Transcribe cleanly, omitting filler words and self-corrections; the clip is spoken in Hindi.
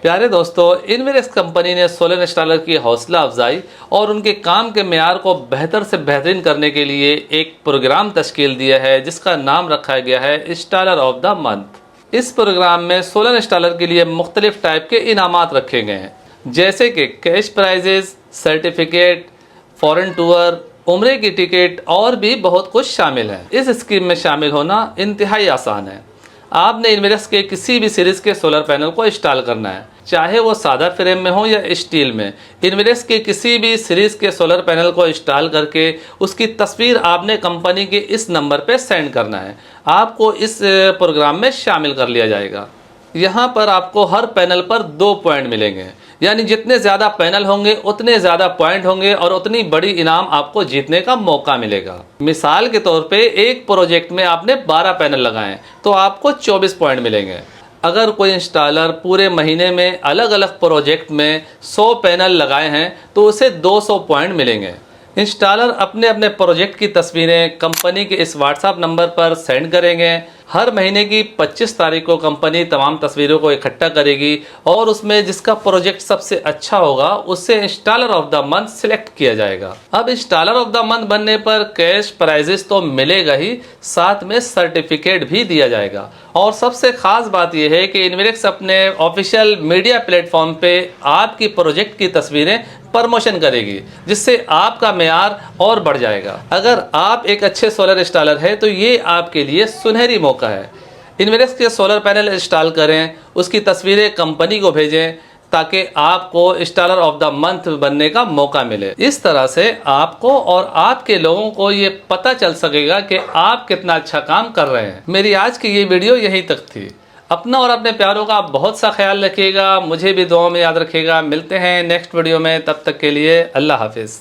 प्यारे दोस्तों, इन्वेरेक्स कंपनी ने सोलर इंस्टॉलर की हौसला अफजाई और उनके काम के मेयार को बेहतर से बेहतरीन करने के लिए एक प्रोग्राम तश्कील दिया है जिसका नाम रखा गया है इंस्टॉलर ऑफ द मंथ। इस प्रोग्राम में सोलर इंस्टॉलर के लिए मुख्तलिफ टाइप के इनामात रखे गए हैं, जैसे कि cash prizes, certificate, foreign tour, उम्रे की टिकट और भी बहुत कुछ शामिल है। इस स्कीम में शामिल होना इंतहाई आसान है। आपने इन्वेरेक्स के किसी भी सीरीज के सोलर पैनल को इंस्टॉल करना है, चाहे वो सादा फ्रेम में हो या स्टील में। इन्वेरेक्स के किसी भी सीरीज के सोलर पैनल को इंस्टॉल करके उसकी तस्वीर आपने कंपनी के इस नंबर पे सेंड करना है। आपको इस प्रोग्राम में शामिल कर लिया जाएगा। यहाँ पर आपको हर पैनल पर 2 पॉइंट मिलेंगे, यानी जितने ज़्यादा पैनल होंगे उतने ज़्यादा पॉइंट होंगे और उतनी बड़ी इनाम आपको जीतने का मौका मिलेगा। मिसाल के तौर पे एक प्रोजेक्ट में आपने 12 पैनल लगाए तो आपको 24 पॉइंट मिलेंगे। अगर कोई इंस्टॉलर पूरे महीने में अलग अलग प्रोजेक्ट में 100 पैनल लगाए हैं तो उसे 200 पॉइंट मिलेंगे। इंस्टॉलर अपने अपने प्रोजेक्ट की तस्वीरें कंपनी के इस व्हाट्सएप नंबर पर सेंड करेंगे। हर महीने की 25 तारीख को कंपनी तमाम तस्वीरों को इकट्ठा करेगी और उसमें जिसका प्रोजेक्ट सबसे अच्छा होगा उससे installer of the month select किया जाएगा। अब इंस्टॉलर ऑफ द मंथ बनने पर कैश प्राइजेस तो मिलेगा ही, साथ में सर्टिफिकेट भी दिया जाएगा। और सबसे खास बात यह है कि इन्वेरेक्स अपने ऑफिशियल मीडिया प्लेटफॉर्म पे आपकी प्रोजेक्ट की तस्वीरें प्रमोशन करेगी, जिससे आपका मेयार और बढ़ जाएगा। अगर आप एक अच्छे सोलर इंस्टॉलर है तो ये आपके लिए सुनहरी मौका है। इन्वेरेक्स के सोलर पैनल इंस्टॉल करें, उसकी तस्वीरें कंपनी को भेजें ताकि आपको इंस्टॉलर ऑफ द मंथ बनने का मौका मिले। इस तरह से आपको और आपके लोगों को ये पता चल सकेगा कि आप कितना अच्छा काम कर रहे हैं। मेरी आज की ये वीडियो यहीं तक थी। अपना और अपने प्यारों का बहुत सा ख्याल रखिएगा, मुझे भी दुआ में याद रखिएगा। मिलते हैं नेक्स्ट वीडियो में, तब तक के लिए अल्लाह हाफिज़।